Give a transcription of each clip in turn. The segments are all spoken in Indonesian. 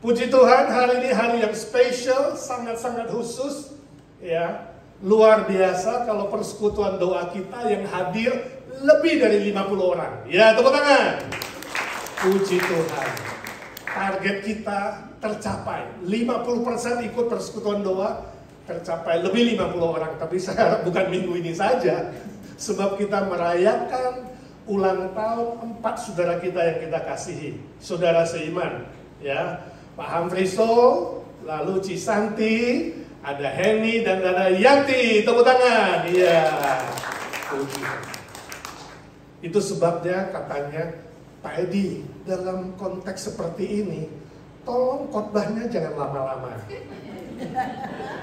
Puji Tuhan, hari ini hari yang spesial, sangat-sangat khusus, ya. Luar biasa kalau persekutuan doa kita yang hadir lebih dari 50 orang. Ya, tepuk tangan. Puji Tuhan. Target kita tercapai. 50% ikut persekutuan doa, tercapai lebih 50 orang. Tapi saya bukan minggu ini saja, sebab kita merayakan ulang tahun 4 saudara kita yang kita kasihi, saudara seiman, ya. Pak Hamfriso, lalu Cisanti, ada Henny dan ada Yanti. Tepuk tangan. Iya. Itu sebabnya katanya Pak Edi, dalam konteks seperti ini, tolong khotbahnya jangan lama-lama.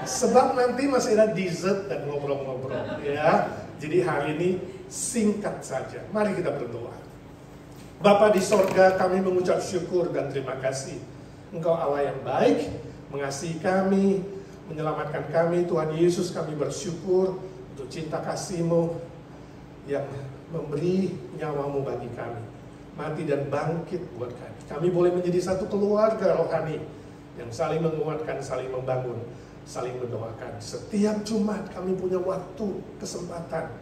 Sebab nanti masih ada dessert dan ngobrol-ngobrol, ya. Jadi hari ini singkat saja. Mari kita berdoa. Bapa di sorga, kami mengucap syukur dan terima kasih. Engkau Allah yang baik, mengasihi kami, menyelamatkan kami. Tuhan Yesus, kami bersyukur untuk cinta kasih-Mu yang memberi nyawa-Mu bagi kami. Mati dan bangkit buat kami. Kami boleh menjadi satu keluarga rohani yang saling menguatkan, saling membangun, saling mendoakan. Setiap Jumat kami punya waktu, kesempatan.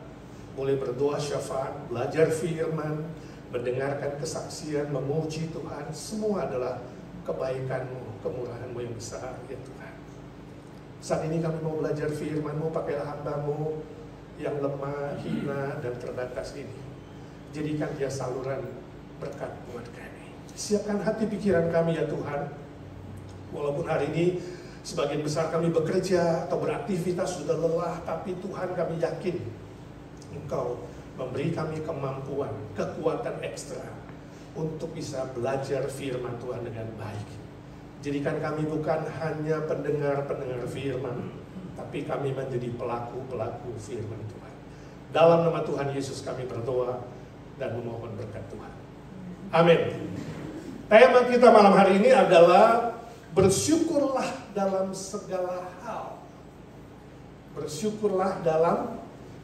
Boleh berdoa syafaat, belajar firman, mendengarkan kesaksian, memuji Tuhan. Semua adalah kebaikan-Mu, kemurahan-Mu yang besar, ya Tuhan. Saat ini kami mau belajar firman-Mu, pakailah hamba-Mu yang lemah, hina, dan terbatas ini. Jadikan dia saluran berkat buat kami. Siapkan hati pikiran kami, ya Tuhan. Walaupun hari ini sebagian besar kami bekerja atau beraktivitas sudah lelah, tapi Tuhan, kami yakin Engkau memberi kami kemampuan, kekuatan ekstra untuk bisa belajar firman Tuhan dengan baik. Jadikan kami bukan hanya pendengar-pendengar firman, tapi kami menjadi pelaku-pelaku firman Tuhan. Dalam nama Tuhan Yesus kami berdoa dan memohon berkat Tuhan. Amin. Tema kita malam hari ini adalah bersyukurlah dalam segala hal. Bersyukurlah dalam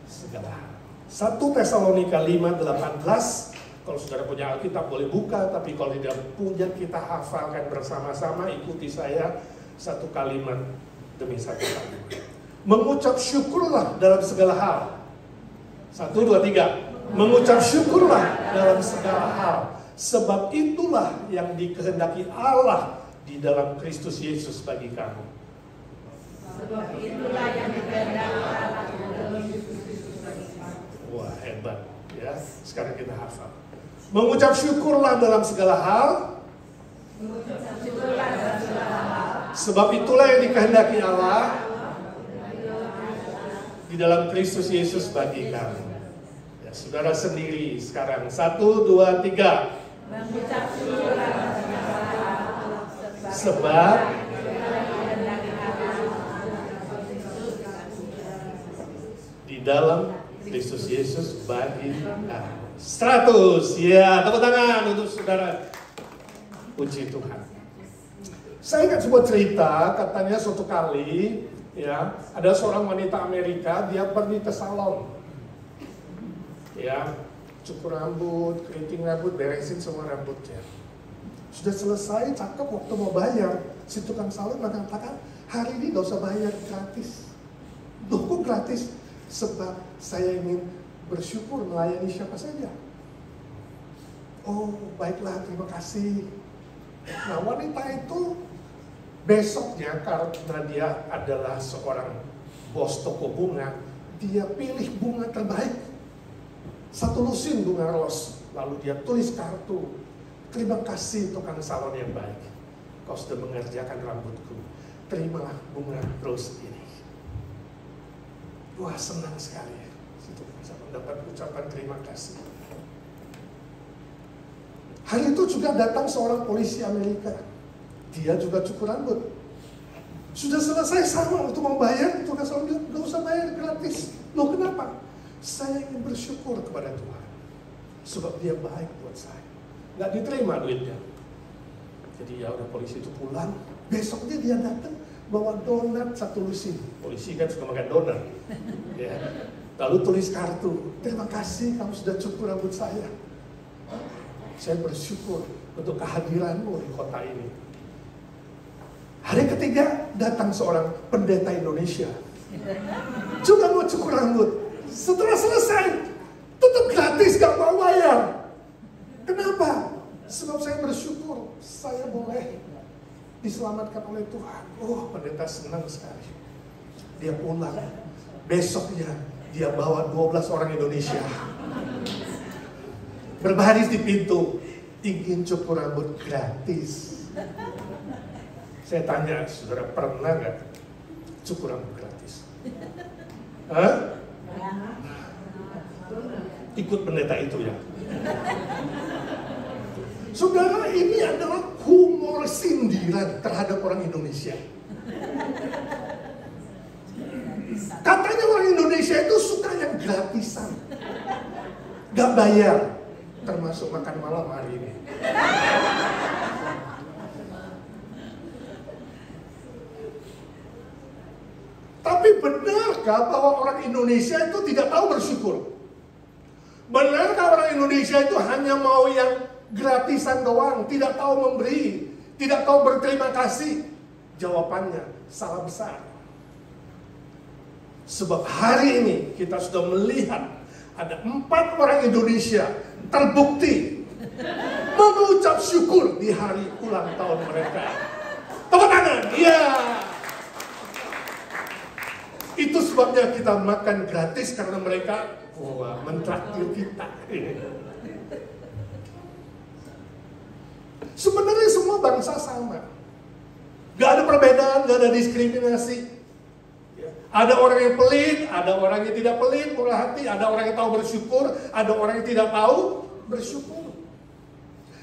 segala hal. 1 Tesalonika 5:18. Kalau saudara punya Alkitab boleh buka, tapi kalau tidak punya kita hafalkan bersama-sama, ikuti saya satu kalimat demi satu kalimat. Mengucap syukurlah dalam segala hal. 1, 2, 3. Mengucap syukurlah dalam segala hal. Sebab itulah yang dikehendaki Allah di dalam Kristus Yesus bagi kamu. Sebab itulah yang dikehendaki Allah di dalam Kristus Yesus bagi kamu. Wah, hebat ya. Sekarang kita hafal. Mengucap syukurlah dalam segala hal. Mengucap syukurlah dalam segala hal. Sebab itulah yang dikehendaki Allah di dalam Kristus Yesus bagi kamu. Ya, saudara sendiri sekarang. 1, 2, 3. Mengucap syukurlah dalam segala hal. Sebab di dalam Kristus Yesus bagi kamu. 100, ya, tepuk tangan untuk saudara. Puji Tuhan. Saya ingat sebuah cerita, katanya suatu kali, ya, ada seorang wanita Amerika, dia pergi ke salon, ya, cukur rambut, keriting rambut, beresin semua rambutnya. Sudah selesai, cakep, waktu mau bayar, si tukang salon mengatakan, hari ini gak usah bayar, gratis. Loh, kok gratis? Sebab saya ingin bersyukur melayani siapa saja. Oh, baiklah, terima kasih. Nah, wanita itu besoknya, karena dia adalah seorang bos toko bunga, dia pilih bunga terbaik. 1 lusin bunga ros. Lalu dia tulis kartu, terima kasih tukang salon yang baik. Kau sudah mengerjakan rambutku. Terimalah bunga ros ini. Wah, senang sekali. Situ bisa mendapat ucapan terima kasih. Hari itu juga datang seorang polisi Amerika. Dia juga cukur rambut. Sudah selesai sama waktu mau bayar, tukang salon bilang, gak usah bayar, gratis. Loh, kenapa? Saya ingin bersyukur kepada Tuhan. Sebab dia baik buat saya. Gak diterima duitnya. Jadi ya udah, polisi itu pulang. Besoknya dia datang bawa donat 1 lusin. Polisi kan suka makan donat. Ya. Lalu tulis kartu, terima kasih kamu sudah cukur rambut saya. Saya bersyukur untuk kehadiranmu di kota ini. Hari ketiga datang seorang pendeta Indonesia, juga mau cukur rambut. Setelah selesai, tetap gratis, gak mau bayar. Kenapa? Sebab saya bersyukur saya boleh diselamatkan oleh Tuhan. Oh, pendeta senang sekali. Dia pulang, besoknya dia bawa 12 orang Indonesia, berbaris di pintu, ingin cukur rambut gratis. Saya tanya, saudara pernah gak cukur rambut gratis? Hah? Ikut pendeta itu ya. Saudara, ini adalah humor sindiran terhadap orang Indonesia. Katanya orang Indonesia itu suka yang gratisan, gak bayar, termasuk makan malam hari ini. Tapi benarkah bahwa orang Indonesia itu tidak tahu bersyukur? Benarkah orang Indonesia itu hanya mau yang gratisan doang, tidak tahu memberi, tidak tahu berterima kasih? Jawabannya salah besar. Sebab hari ini kita sudah melihat ada 4 orang Indonesia terbukti mengucap syukur di hari ulang tahun mereka. Tepuk tangan, iya. Itu sebabnya kita makan gratis, karena mereka mentraktir kita. Sebenarnya semua bangsa sama, gak ada perbedaan, gak ada diskriminasi. Ada orang yang pelit, ada orang yang tidak pelit, murah hati, ada orang yang tahu bersyukur, ada orang yang tidak tahu bersyukur.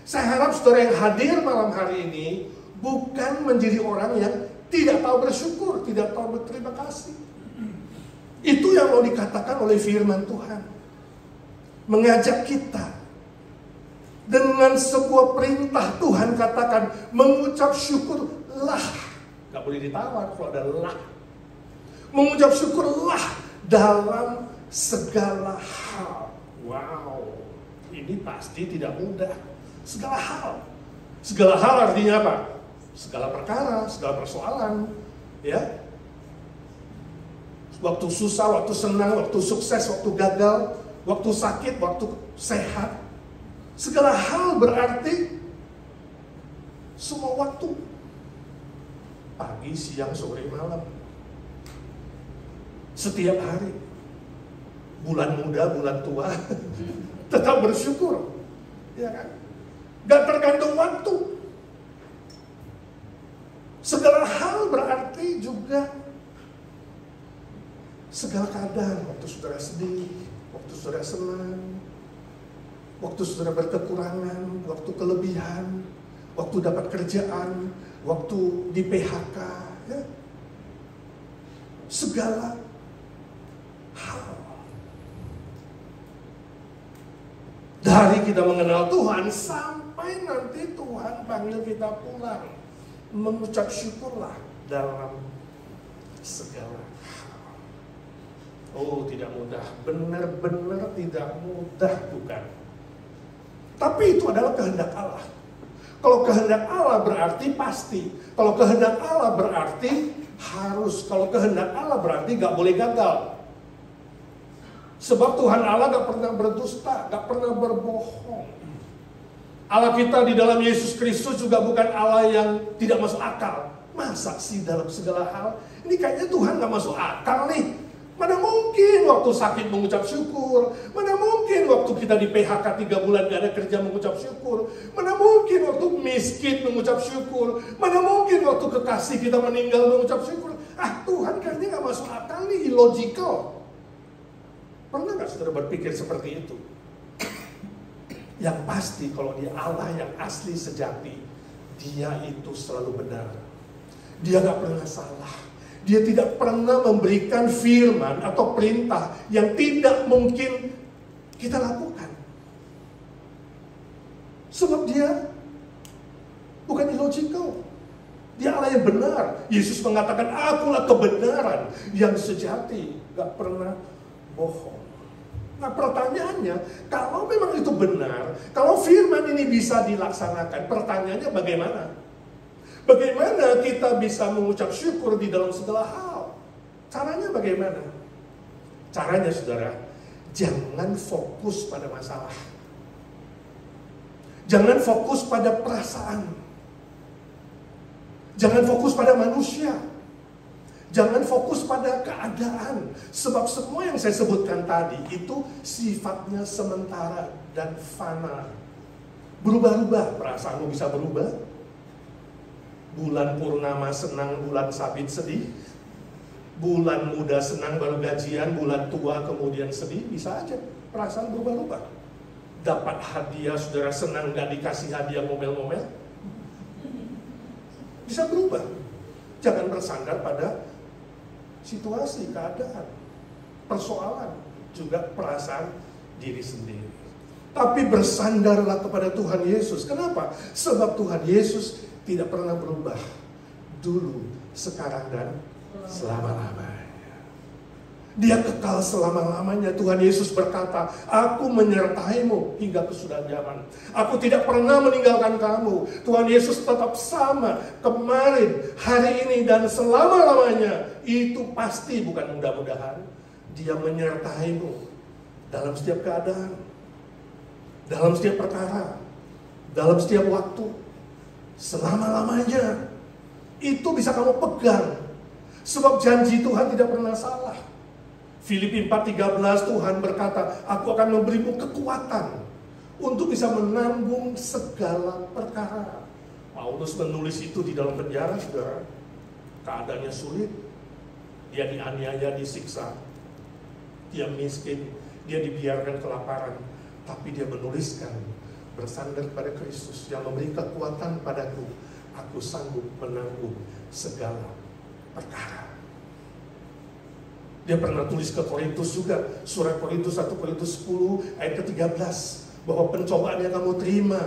Saya harap saudara yang hadir malam hari ini bukan menjadi orang yang tidak tahu bersyukur, tidak tahu berterima kasih. Itu yang mau dikatakan oleh firman Tuhan. Mengajak kita dengan sebuah perintah. Tuhan katakan mengucap syukurlah. Gak boleh ditawar kalau ada lah. Mengucap syukurlah dalam segala hal. Wow, ini pasti tidak mudah. Segala hal. Segala hal artinya apa? Segala perkara, segala persoalan. Ya. Waktu susah, waktu senang, waktu sukses, waktu gagal, waktu sakit, waktu sehat. Segala hal berarti semua waktu. Pagi, siang, sore, malam. Setiap hari. Bulan muda, bulan tua. Tetap bersyukur. Ya kan? Gak tergantung waktu. Segala hal berarti juga segala keadaan. Waktu saudara sedih, waktu saudara senang, waktu saudara berkekurangan, waktu kelebihan, waktu dapat kerjaan, waktu di PHK, ya. Segala hal. Dari kita mengenal Tuhan sampai nanti Tuhan panggil kita pulang, mengucap syukurlah dalam segala hal. Oh, tidak mudah, benar-benar tidak mudah, bukan? Tapi itu adalah kehendak Allah. Kalau kehendak Allah berarti pasti. Kalau kehendak Allah berarti harus. Kalau kehendak Allah berarti gak boleh gagal. Sebab Tuhan Allah gak pernah berdusta, gak pernah berbohong. Allah kita di dalam Yesus Kristus juga bukan Allah yang tidak masuk akal. Masa sih dalam segala hal? Ini kayaknya Tuhan gak masuk akal nih. Mana mungkin waktu sakit mengucap syukur. Mana mungkin waktu kita di PHK 3 bulan gak ada kerja mengucap syukur. Mana mungkin waktu miskin mengucap syukur. Mana mungkin waktu kekasih kita meninggal mengucap syukur. Ah, Tuhan kayaknya gak masuk akal nih, illogical. Pernah gak saudara berpikir seperti itu? Yang pasti kalau dia Allah yang asli sejati, dia itu selalu benar. Dia gak pernah salah. Dia tidak pernah memberikan firman atau perintah yang tidak mungkin kita lakukan. Sebab dia bukan illogical. Dia Allah yang benar. Yesus mengatakan, akulah kebenaran yang sejati. Gak pernah bohong. Nah, pertanyaannya, kalau memang itu benar, kalau firman ini bisa dilaksanakan, pertanyaannya bagaimana? Bagaimana kita bisa mengucap syukur di dalam segala hal? Caranya bagaimana? Caranya saudara, jangan fokus pada masalah. Jangan fokus pada perasaan. Jangan fokus pada manusia. Jangan fokus pada keadaan. Sebab semua yang saya sebutkan tadi itu sifatnya sementara dan fana. Berubah-ubah, perasaanmu bisa berubah. Bulan purnama senang, bulan sabit sedih. Bulan muda senang baru gajian, bulan tua kemudian sedih. Bisa aja, perasaan berubah-ubah. Dapat hadiah, saudara senang gak dikasih hadiah ngomel-ngomel. Bisa berubah. Jangan bersandar pada situasi, keadaan, persoalan, juga perasaan diri sendiri. Tapi bersandarlah kepada Tuhan Yesus. Kenapa? Sebab Tuhan Yesus tidak pernah berubah. Dulu, sekarang, dan selama-lamanya. Dia kekal selama-lamanya. Tuhan Yesus berkata, aku menyertaimu hingga kesudahan zaman. Aku tidak pernah meninggalkan kamu. Tuhan Yesus tetap sama kemarin, hari ini, dan selama-lamanya. Itu pasti, bukan mudah-mudahan. Dia menyertaimu dalam setiap keadaan, dalam setiap perkara, dalam setiap waktu, selama-lamanya. Itu bisa kamu pegang. Sebab janji Tuhan tidak pernah salah. Filipi 4:13 Tuhan berkata, aku akan memberimu kekuatan untuk bisa menanggung segala perkara. Paulus menulis itu di dalam penjara, saudara. Keadaannya sulit. Dia dianiaya, disiksa. Dia miskin. Dia dibiarkan kelaparan. Tapi dia menuliskan, bersandar pada Kristus yang memberi kekuatan padaku. Aku sanggup menanggung segala perkara. Dia pernah tulis ke Korintus juga, surat Korintus 1 Korintus 10 ayat ke-13, bahwa pencobaan yang kamu terima,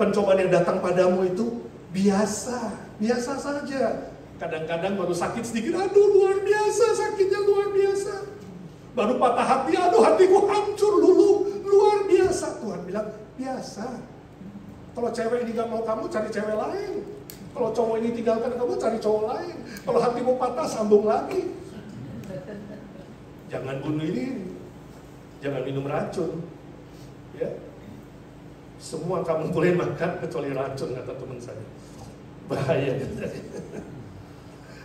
pencobaan yang datang padamu itu biasa saja. Kadang-kadang baru sakit sedikit, aduh luar biasa, sakitnya luar biasa. Baru patah hati, aduh hatiku hancur dulu, luar biasa. Tuhan bilang, biasa. Kalau cewek ini gak mau kamu, cari cewek lain. Kalau cowok ini tinggalkan kamu, cari cowok lain. Kalau hatimu patah, sambung lagi. Jangan bunuh diri, jangan minum racun, ya. Semua kamu boleh makan kecuali racun, kata teman saya. Bahaya.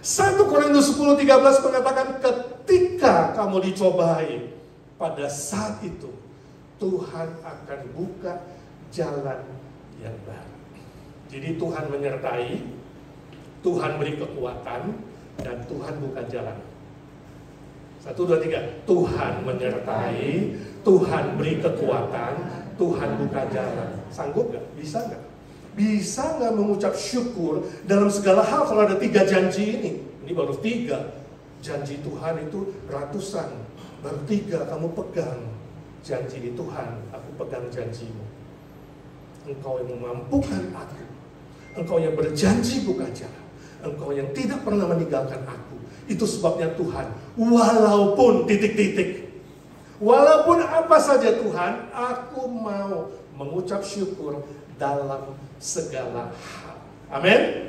1 Korintus 10:13 mengatakan, ketika kamu dicobai, pada saat itu Tuhan akan buka jalan yang baru. Jadi Tuhan menyertai, Tuhan beri kekuatan, dan Tuhan buka jalan. 1, 2, 3. Tuhan menyertai, Tuhan beri kekuatan, Tuhan buka jalan. Sanggup gak? Bisa gak? Bisa gak mengucap syukur dalam segala hal kalau ada 3 janji ini? Ini baru 3. Janji Tuhan itu ratusan. Baru 3 kamu pegang. Janji di Tuhan, aku pegang janjimu. Engkau yang memampukan aku. Engkau yang berjanji buka jalan. Engkau yang tidak pernah meninggalkan aku. Itu sebabnya Tuhan, walaupun titik-titik, walaupun apa saja Tuhan, aku mau mengucap syukur dalam segala hal. Amin.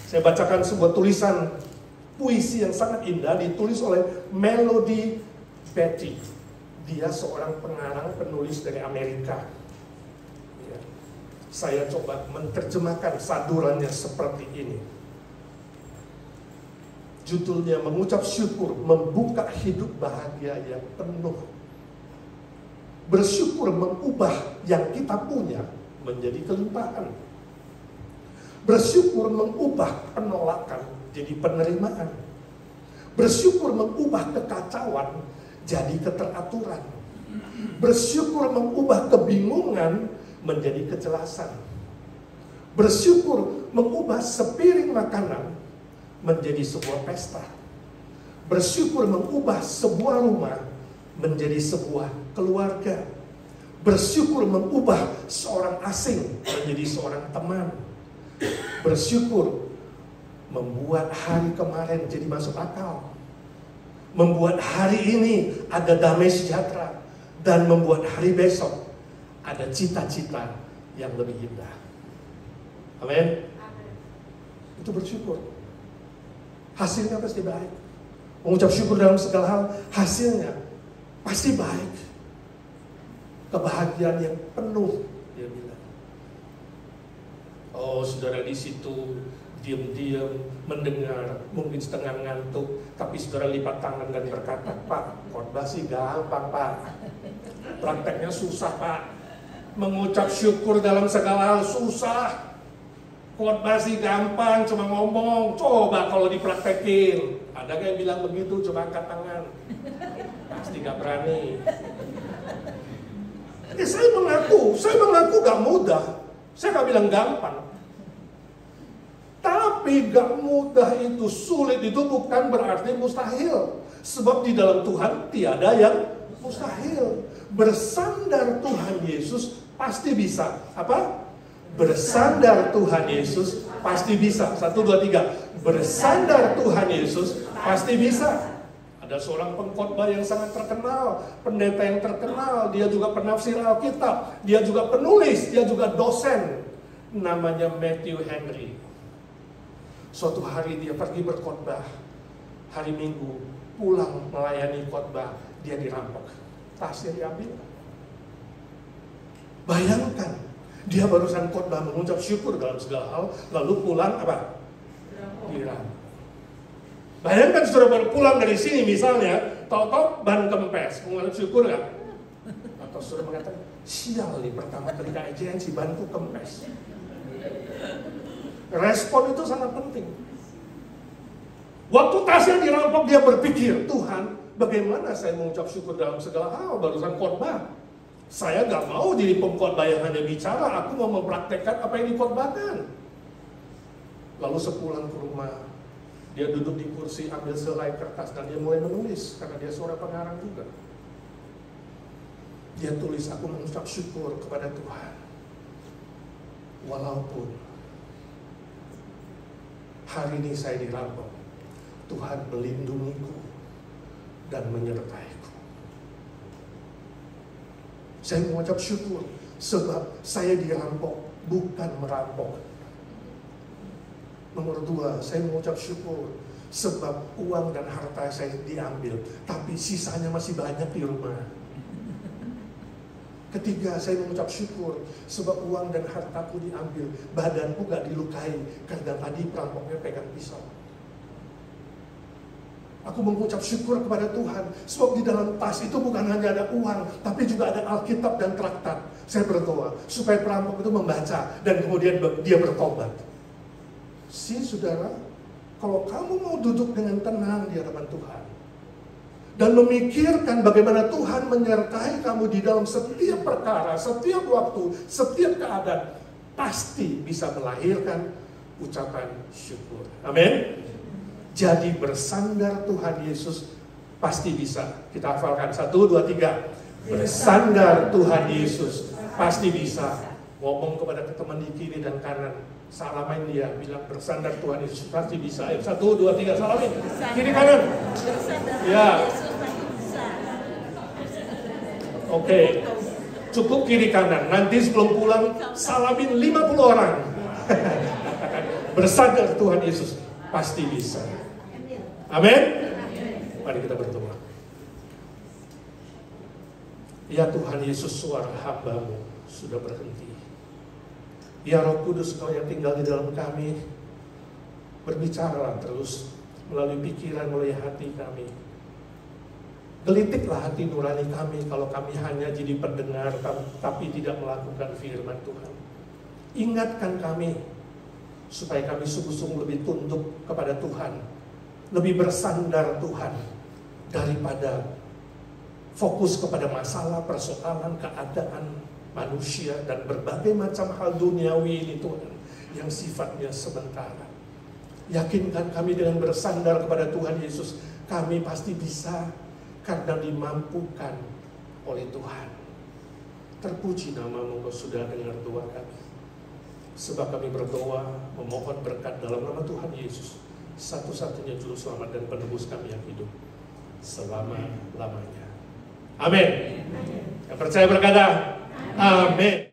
Saya bacakan sebuah tulisan puisi yang sangat indah, ditulis oleh Melody Beattie. Dia seorang pengarang penulis dari Amerika. Ya. Saya coba menerjemahkan sadurannya seperti ini. Judulnya mengucap syukur, membuka hidup bahagia yang penuh. Bersyukur mengubah yang kita punya menjadi kelimpahan. Bersyukur mengubah penolakan jadi penerimaan. Bersyukur mengubah kekacauan jadi keteraturan. Bersyukur mengubah kebingungan menjadi kejelasan. Bersyukur mengubah sepiring makanan menjadi sebuah pesta. Bersyukur mengubah sebuah rumah menjadi sebuah keluarga. Bersyukur mengubah seorang asing menjadi seorang teman. Bersyukur membuat hari kemarin jadi masuk akal. Membuat hari ini ada damai sejahtera. Dan membuat hari besok ada cita-cita yang lebih indah. Amin. Itu bersyukur. Hasilnya pasti baik. Mengucap syukur dalam segala hal, hasilnya pasti baik. Kebahagiaan yang penuh, dia bilang. Oh, saudara di situ diam-diam mendengar, mungkin setengah ngantuk, tapi saudara lipat tangan dan berkata, Pak, khotbah sih gampang, Pak. Prakteknya susah, Pak. Mengucap syukur dalam segala hal susah. Khotbah sih gampang, cuma ngomong. Coba kalau dipraktekin. Ada yang bilang begitu, coba angkat tangan. Pasti gak berani. Saya mengaku gak mudah. Saya gak bilang gampang. Tapi gak mudah itu, sulit itu bukan berarti mustahil. Sebab di dalam Tuhan tiada yang mustahil. Bersandar Tuhan Yesus pasti bisa. Apa? Bersandar Tuhan Yesus pasti bisa. 1, 2, 3. Bersandar Tuhan Yesus pasti bisa. Ada seorang pengkhotbah yang sangat terkenal, pendeta yang terkenal, dia juga penafsir Alkitab, dia juga penulis, dia juga dosen. Namanya Matthew Henry. Suatu hari dia pergi berkhotbah, hari Minggu, pulang melayani khotbah, dia dirampok. Tasnya diambil. Bayangkan, dia barusan khotbah mengucap syukur dalam segala hal, lalu pulang apa? Dirampok. Bayangkan saudara baru pulang dari sini misalnya, tahu-tahu ban kempes, mengucap syukur nggak? Atau saudara mengatakan, sial nih pertama kali kajian si banku kempes. Respon itu sangat penting. Waktu tasnya dirampok dia berpikir, Tuhan, bagaimana saya mengucap syukur dalam segala hal, barusan khotbah. Saya nggak mau jadi pengkhotbah yang hanya bicara, aku mau mempraktekkan apa yang dikhotbahkan. Lalu sepulang ke rumah, dia duduk di kursi, ambil selai kertas, dan dia mulai menulis, karena dia seorang pengarang juga. Dia tulis, aku mengucap syukur kepada Tuhan. Walaupun hari ini saya dirampok, Tuhan melindungiku dan menyertaiku. Saya mengucap syukur, sebab saya dirampok, bukan merampok. Nomor 2, saya mengucap syukur sebab uang dan harta saya diambil, tapi sisanya masih banyak di rumah. Ketiga, saya mengucap syukur sebab uang dan hartaku diambil, badanku gak dilukai karena tadi perampoknya pegang pisau. Aku mengucap syukur kepada Tuhan sebab di dalam tas itu bukan hanya ada uang, tapi juga ada Alkitab dan traktat. Saya berdoa supaya perampok itu membaca dan kemudian dia bertobat. Saudara, kalau kamu mau duduk dengan tenang di hadapan Tuhan dan memikirkan bagaimana Tuhan menyertai kamu di dalam setiap perkara, setiap waktu, setiap keadaan, pasti bisa melahirkan ucapan syukur. Amin. Jadi bersandar Tuhan Yesus pasti bisa. Kita hafalkan 1, 2, 3. Bersandar Tuhan Yesus pasti bisa. Ngomong kepada teman di kiri dan kanan, salamin dia, bilang bersandar Tuhan Yesus pasti bisa. Ayo 1, 2, 3, salamin. Kiri kanan. Ya. Oke. Cukup kiri kanan. Nanti sebelum pulang salamin 50 orang. Bersandar Tuhan Yesus pasti bisa. Amin. Mari kita berdoa. Ya Tuhan Yesus, suara hamba-Mu sudah berhenti. Ya Roh Kudus, Kau yang tinggal di dalam kami, berbicaralah terus melalui pikiran, melalui hati kami. Gelitiklah hati nurani kami kalau kami hanya jadi pendengar tapi tidak melakukan firman Tuhan. Ingatkan kami supaya kami sungguh-sungguh lebih tunduk kepada Tuhan, lebih bersandar Tuhan daripada fokus kepada masalah, persoalan, keadaan manusia dan berbagai macam hal duniawi ini Tuhan yang sifatnya sementara. Yakinkan kami dengan bersandar kepada Tuhan Yesus, kami pasti bisa karena dimampukan oleh Tuhan. Terpuji nama-Mu, Kau sudah dengar doa kami. Sebab kami berdoa memohon berkat dalam nama Tuhan Yesus, satu-satunya juru selamat dan penebus kami yang hidup selama-lamanya. Amin. Yang percaya berkata, amin.